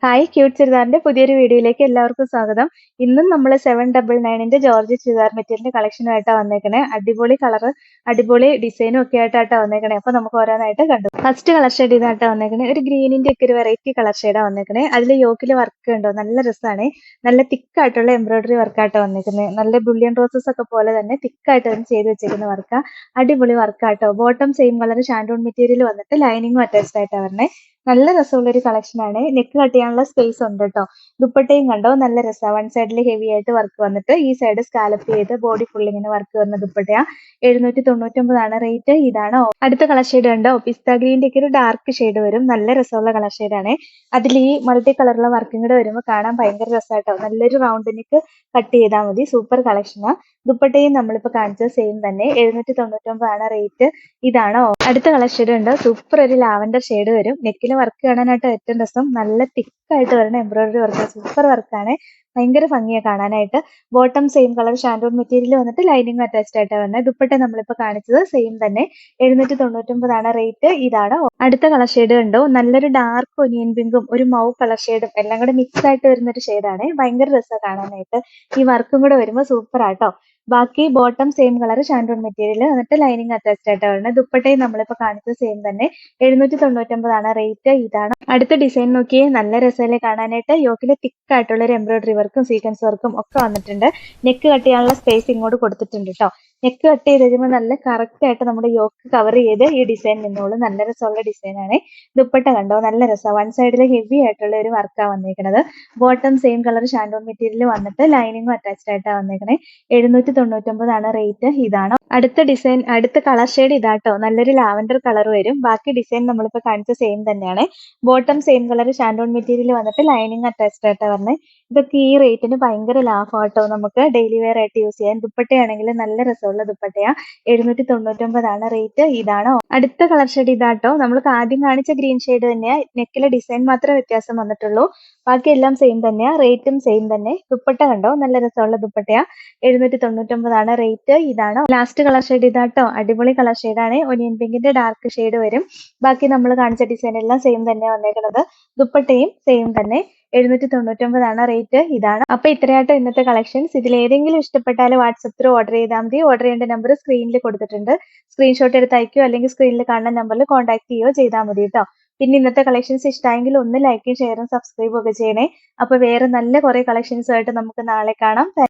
Hi cute ചുരിദാറിന്റെ പുതിയൊരു വീഡിയോയിലേക്ക് എല്ലാവർക്കും സ്വാഗതം. ഇന്നും നമ്മൾ 799ന്റെ ജോർജ് ചുരിദാർ മെറ്റീരിയലിന്റെ കളക്ഷനുമായിട്ടാണ് വന്നേക്കണേ. അടിപൊളി കളറ്, അടിപൊളി ഡിസൈനും ഒക്കെ ആയിട്ടാണ് വന്നേക്കണേ. അപ്പൊ നമുക്ക് ഓരോന്നായിട്ട് കണ്ടു. ഫസ്റ്റ് കളർ ഷെയ്ഡ് ഇതായിട്ടാണ് വന്നേക്കണേ. ഒരു ഗ്രീനിന്റെ ഒക്കെ ഒരു വെറൈറ്റി കളർ ഷെയ്ഡാണ് വന്നേക്കണേ. അതിൽ യോക്കിൽ വർക്ക് ഉണ്ടോ, നല്ല രസമാണ്. നല്ല തിക്കായിട്ടുള്ള എംബ്രോയിഡറി വർക്കായിട്ടാണ് വന്നേക്കുന്നത്. നല്ല ബുള്ളിയൻ റോസസ് ഒക്കെ പോലെ തന്നെ തിക്കായിട്ട് തന്നെ ചെയ്ത് വെച്ചേക്കുന്ന വർക്കാ. അടിപൊളി വർക്കാട്ടോ. ബോട്ടം സെയിം കളർ ഷാൻഡോൺ മെറ്റീരിയൽ വന്നിട്ട് ലൈനിങ്ങും അറ്റാച്ച്ഡ് ആയിട്ടാണ് വരണേ. നല്ല രസമുള്ള ഒരു കളക്ഷൻ ആണ്. നെക്ക് കട്ട് ചെയ്യാനുള്ള സ്പേസ് ഉണ്ട് കേട്ടോ. ദുപ്പട്ടയും കണ്ടോ, നല്ല രസമാണ്. വൺ സൈഡിൽ ഹെവി ആയിട്ട് വർക്ക് വന്നിട്ട് ഈ സൈഡ് സ്കാലപ്പ് ചെയ്ത് ബോഡി ഫുൾ ഇങ്ങനെ വർക്ക് വരുന്ന ദുപ്പട്ടയാ. 799 റേറ്റ്. ഇതാണ് അടുത്ത കളർ ഷെയ്ഡ് കണ്ടോ, പിസ്ത ഗ്രീൻ്റെ ഒക്കെ ഒരു ഡാർക്ക് ഷെയ്ഡ് വരും. നല്ല രസമുള്ള കളർ ഷെയ്ഡാണ്. അതിൽ ഈ മൾട്ടി കളറുള്ള വർക്കും കൂടെ വരുമ്പോൾ കാണാൻ ഭയങ്കര രസമായിട്ടോ. നല്ലൊരു റൗണ്ട് നെക്ക് കട്ട് ചെയ്താൽ മതി. സൂപ്പർ കളക്ഷനാ. ദുപ്പട്ടയും നമ്മളിപ്പോൾ കാണിച്ചത് സെയിം തന്നെ. 799 റേറ്റ്. ഇതാണോ അടുത്ത കളർ ഷെയ്ഡ് ഉണ്ട്. സൂപ്പർ ഒരു ലാവൻഡർ ഷെയ്ഡ് വരും. നെക്കിൽ വർക്ക് കാണാനായിട്ട് ഏറ്റവും രസം. നല്ല തിക്കായിട്ട് വരുന്ന എംബ്രോയിഡറി വർക്ക്. സൂപ്പർ വർക്കാണ്. ഭയങ്കര ഭംഗിയാണ് കാണാനായിട്ട്. ബോട്ടം സെയിം കളർ ഷാൻഡോൺ മെറ്റീരിയൽ വന്നിട്ട് ലൈനിങ് അറ്റാച്ച്ഡ് ആയിട്ടാണ് വരുന്നത്. ദുപ്പട്ട നമ്മളിപ്പോൾ കാണിച്ചത് സെയിം തന്നെ. 799 റേറ്റ്. ഇതാണ് അടുത്ത കളർ ഷെയ്ഡ് കണ്ടോ. നല്ലൊരു ഡാർക്ക് ഒനിയൻ പിങ്കും ഒരു മൗ കളർ ഷെയ്ഡും എല്ലാം കൂടെ മിക്സ് ആയിട്ട് വരുന്ന ഒരു ഷെയ്ഡാണ്. ഭയങ്കര രസമാണ് കാണാനായിട്ട്. ഈ വർക്കും കൂടെ വരുമ്പോൾ സൂപ്പർ ആട്ടോ. ബാക്കി ബോട്ടം സെയിം കളർ ഷാൻഡോൺ മെറ്റീരിയൽ എന്നിട്ട് ലൈനിങ് അറ്റാച്ച്ഡ് ആയിട്ട് വരുന്നത്. ദുപ്പട്ടയും നമ്മളിപ്പോൾ കാണിച്ചത് സെയിം തന്നെ. 799 റേറ്റ്. ഇതാണ് അടുത്ത ഡിസൈൻ. നോക്കിയേ, നല്ല രസമല്ലേ കാണാനായിട്ട്. യോക്കിൽ തിക്ക് ആയിട്ടുള്ള ഒരു എംബ്രോയിഡറി വർക്കും സീക്വൻസ് വർക്കും ഒക്കെ വന്നിട്ടുണ്ട്. നെക്ക് കട്ട് ചെയ്യാനുള്ള സ്പേസ് ഇങ്ങോട്ട് കൊടുത്തിട്ടുണ്ട് കേട്ടോ. നെക്ക് കട്ട് ചെയ്ത് കഴിയുമ്പോൾ നല്ല കറക്റ്റ് ആയിട്ട് നമ്മുടെ യോക്ക് കവർ ചെയ്ത് ഈ ഡിസൈൻ നിന്നോളൂ. നല്ല രസമുള്ള ഡിസൈനാണ്. ദുപ്പട്ട കണ്ടോ, നല്ല രസമാണ്. വൺ സൈഡിൽ ഹെവി ആയിട്ടുള്ള ഒരു വർക്കാണ് വന്നേക്കുന്നത്. ബോട്ടം സെയിം കളർ ഷാൻഡോൺ മെറ്റീരിയൽ വന്നിട്ട് ലൈനിങ്ങും അറ്റാച്ച്ഡ് ആയിട്ടാണ് വന്നേക്കണേ. 799 റേറ്റ്. ഇതാണ് അടുത്ത ഡിസൈൻ. അടുത്ത കളർ ഷെയ്ഡ് ഇതാട്ടോ. നല്ലൊരു ലാവൻഡർ കളർ വരും. ബാക്കി ഡിസൈൻ നമ്മളിപ്പോൾ കാണിച്ച സെയിം തന്നെയാണ്. ബോട്ടം സെയിം കളർ ഷാൻഡോൺ മെറ്റീരിയൽ വന്നിട്ട് ലൈനിങ് അറ്റാച്ച്ഡ് ആയിട്ടാണ് വരുന്നത്. ഇതൊക്കെ ഈ റേറ്റിന് ഭയങ്കര ലാഭമാട്ടോ. നമുക്ക് ഡെയിലി വെയർ ആയിട്ട് യൂസ് ചെയ്യാൻ. ദുപ്പട്ടയാണെങ്കിൽ നല്ല രസമുള്ള ദുപ്പട്ടയാ. 799 റേറ്റ്. ഇതാണോ അടുത്ത കളർ ഷെയ്ഡ് ഇതാട്ടോ. നമ്മൾക്ക് ആദ്യം കാണിച്ച ഗ്രീൻ ഷെയ്ഡ് തന്നെയാ. നെക്കിലെ ഡിസൈൻ മാത്രമേ വ്യത്യാസം വന്നിട്ടുള്ളൂ. ബാക്കി എല്ലാം സെയിം തന്നെയാ. റേറ്റും സെയിം തന്നെ. ദുപ്പട്ട കണ്ടോ, നല്ല രസമുള്ള ദുപ്പട്ടയാ. 799 റേറ്റ്. ഇതാണ് ലാസ്റ്റ് കളർ ഷെയ്ഡ് ഇതാട്ടോ. അടിപൊളി കളർ ഷെയ്ഡാണ്. ഒനിയൻ പിങ്കിന്റെ ഡാർക്ക് ഷെയ്ഡ് വരും. ബാക്കി നമ്മൾ കാണിച്ച ഡിസൈൻ എല്ലാം സെയിം തന്നെ വന്നേക്കുന്നത്. ദുപ്പട്ടയും സെയിം തന്നെ. 799 റേറ്റ്. ഇതാണ്. അപ്പൊ ഇത്രയാട്ടോ ഇന്നത്തെ കളക്ഷൻസ്. ഇതിൽ ഏതെങ്കിലും ഇഷ്ടപ്പെട്ടാൽ വാട്സപ്പ് ത്രൂ ഓർഡർ ചെയ്താൽ മതി. ഓർഡർ ചെയ്യേണ്ട നമ്പർ സ്ക്രീനിൽ കൊടുത്തിട്ടുണ്ട്. സ്ക്രീൻഷോട്ട് എടുത്ത് അയക്കുകയോ അല്ലെങ്കിൽ സ്ക്രീനിൽ കാണുന്ന നമ്പറിൽ കോൺടാക്ട് ചെയ്യുകയോ ചെയ്താൽ മതി കേട്ടോ. പിന്നെ ഇന്നത്തെ കളക്ഷൻസ് ഇഷ്ടമായെങ്കിൽ ഒന്ന് ലൈക്കും ഷെയറും സബ്സ്ക്രൈബും ഒക്കെ ചെയ്യണേ. അപ്പൊ വേറെ നല്ല കുറെ കളക്ഷൻസ് ആയിട്ട് നമുക്ക് നാളെ കാണാം.